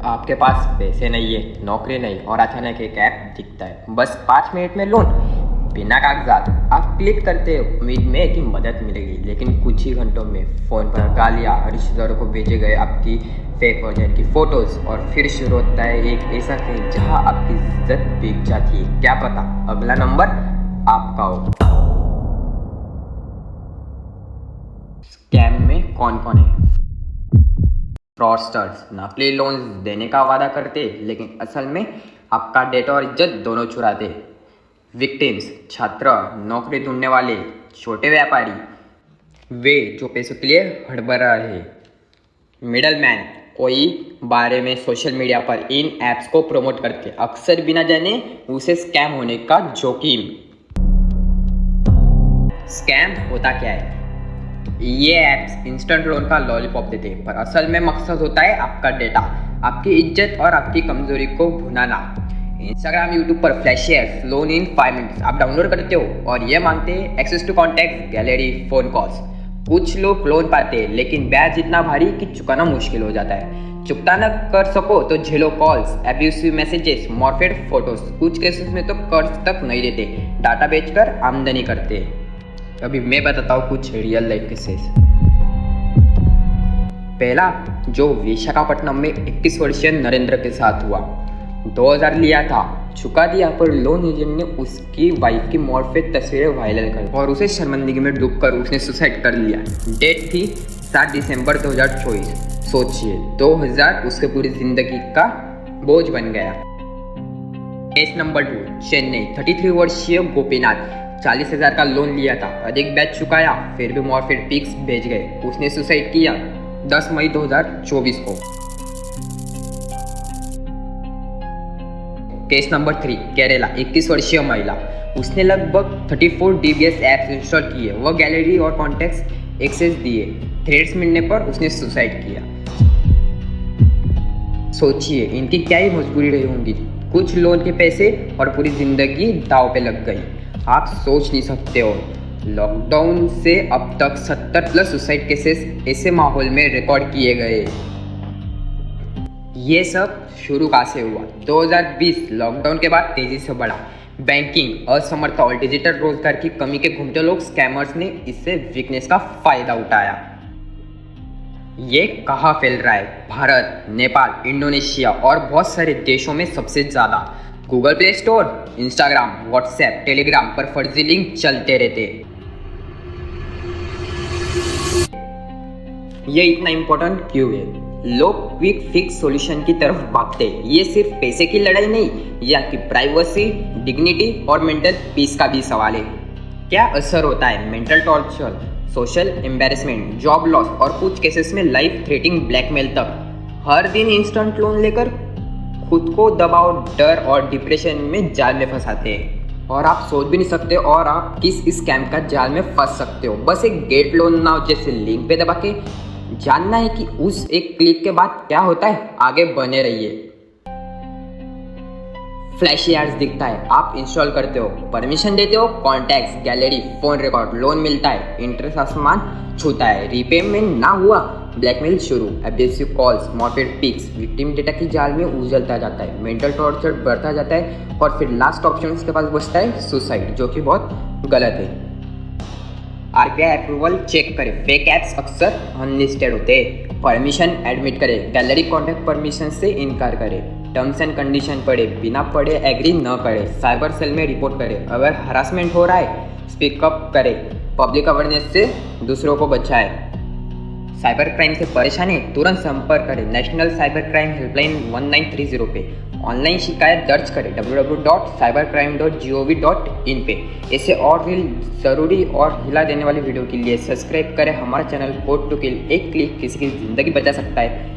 आपके पास पैसे नहीं है, नौकरी नहीं और अचानक एक ऐप दिखता है, बस 5 मिनट में लोन, बिना कागजात। आप क्लिक करते हो उम्मीद में कि मदद मिलेगी, लेकिन कुछ ही घंटों में फ़ोन पर गालियाँ, रिश्तेदारों को भेजे गए आपकी फेक वर्जन की फ़ोटोज़ और फिर शुरू होता है एक ऐसा खेल जहाँ आपकी इज्जत बिक जाती है। क्या पता अगला नंबर आपका हो। स्कैम में कौन कौन है? फ्रॉडस्टर्स नकली लोन्स देने का वादा करते लेकिन असल में आपका डेटा और इज्जत दोनों चुराते। विक्टिम्स छात्र, नौकरी ढूंढने वाले, छोटे व्यापारी, वे जो पैसों के लिए हड़बड़ा रहे। मिडल मैन कोई बारे में सोशल मीडिया पर इन ऐप्स को प्रमोट करते, अक्सर बिना जाने उसे स्कैम होने का जोखिम। स्कैम होता क्या है? ये ऐप्स इंस्टेंट लोन का लॉलीपॉप देते हैं, पर असल में मकसद होता है आपका डेटा, आपकी इज्जत और आपकी कमजोरी को भुनाना। इंस्टाग्राम, यूट्यूब पर flash shares, loan in 5 minutes आप डाउनलोड करते हो और ये मांगते हैं access to contact, gallery, phone calls. कुछ लोग लोन पाते हैं लेकिन ब्याज इतना भारी कि चुकाना मुश्किल हो जाता है। चुकता न कर सको तो झेलो कॉल्स, एब्यूसिव मैसेजेस, मॉर्फेड फोटोज। कुछ केसेस में तो कर्ज तक नहीं देते, डाटा बेचकर आमदनी करते हैं। अभी मैं बताता हूँ कुछ रियल लाइफ केसेस। पहला जो विशाखापट्टनम में 21 वर्षीय नरेंद्र के साथ हुआ। 2000 लिया था, चुका दिया, पर लोन एजेंट ने उसकी वाइफ की मॉर्फेड तस्वीरें वायरल कर और उसे शर्मिंदगी में डूबकर उसने सुसाइड कर लिया। डेट थी 7 दिसंबर 2024। सोचिए 2000 उसके पूरी जिंदगी का बोझ बन गया। केस नंबर 2 चेन्नई, 33 वर्षीय गोपीनाथ, 40,000 का लोन लिया था, अधिक ब्याज चुकाया, फिर भी मॉर्फेड पिक्स भेज गए, उसने सुसाइड किया 10 मई 2024 को। केस नंबर 3 केरला, 21 वर्षीय महिला, उसने लगभग 34 DBS ऐप्स इंस्टॉल किए, वह गैलरी और कॉन्टैक्ट्स एक्सेस दिए, थ्रेड्स मिलने पर उसने सुसाइड किया। सोचिए इनकी क्या ही मजबूरी रही होंगी, कुछ लोन के पैसे और पूरी जिंदगी दांव पे लग गई। आप सोच नहीं सकते हो, लॉकडाउन से अब तक 70+ सुसाइड केसेस ऐसे माहौल में रिकॉर्ड किए गए। ये सब शुरू कहाँ से हुआ? 2020 लॉकडाउन के बाद तेजी से बढ़ा। बैंकिंग असमर्थता और डिजिटल रोजगार की कमी के घूमते लोग स्कैमर्स ने इससे वीकनेस का फायदा उठाया। ये कहाँ फैल रहा है? भारत, नेपाल, इंडोनेशिया और बहुत सारे देशों में सबसे ज़्यादा। Google play store, Instagram, WhatsApp, Telegram पर फर्जी लिंक चलते रहते। ये इतना इम्पोर्टेंट क्यों है? लोग क्विक फिक्स सॉल्यूशन की तरफ भागते। ये सिर्फ पैसे की लड़ाई नहीं, ये आपकी प्राइवेसी, डिग्निटी और मेंटल पीस का भी सवाल है। क्या असर होता है? Mental torture, social embarrassment, job loss और कुछ केसेस में लाइफ थ्रेटनिंग ब्लैकमेल तक। हर दिन इंस्टेंट लोन लेकर खुद को दबाव, डर और डिप्रेशन में जाल में फंसाते हैं और आप सोच भी नहीं सकते और आप किस स्कैम का जाल में फंस सकते हो। बस एक गेट लोन नाउ जैसे लिंक पे दबा के जानना है कि उस एक क्लिक के बाद क्या होता है। आगे बने रहिए। फ्लैश एड्स दिखता है, आप इंस्टॉल करते हो, परमिशन देते हो, contacts, gallery, phone record, loan मिलता है, इंटरेस्ट आसमान छूता है, रीपेमेंट ना हुआ, ब्लैकमेल शुरू, abusive calls, morphed pics, victim data की जाल में उलझता जाता है, मेंटल टॉर्चर बढ़ता जाता है और फिर लास्ट ऑप्शन उसके पास बचता है सुसाइड, जो कि बहुत गलत है। RBI अप्रूवल चेक करें, फेक ऐप्स अक्सर अनलिस्टेड होते हैं। परमिशन एडमिट करें, गैलरी कॉन्टैक्ट परमिशन से इनकार करें, टर्म्स एंड कंडीशन पढ़े, बिना पढ़े एग्री न करें, साइबर सेल में रिपोर्ट करें, अगर हरासमेंट हो रहा है स्पीकअप करें, पब्लिक अवेयरनेस से दूसरों को बचाएं। साइबर क्राइम से परेशान है, तुरंत संपर्क करें नेशनल साइबर क्राइम हेल्पलाइन 1930 पे। ऑनलाइन शिकायत दर्ज करें www.cybercrime.gov.in पे। ऐसे और रील ज़रूरी और हिला देने वाली वीडियो के लिए सब्सक्राइब करें हमारा चैनल कोड टू किल। एक क्लिक किसी की ज़िंदगी बचा सकता है।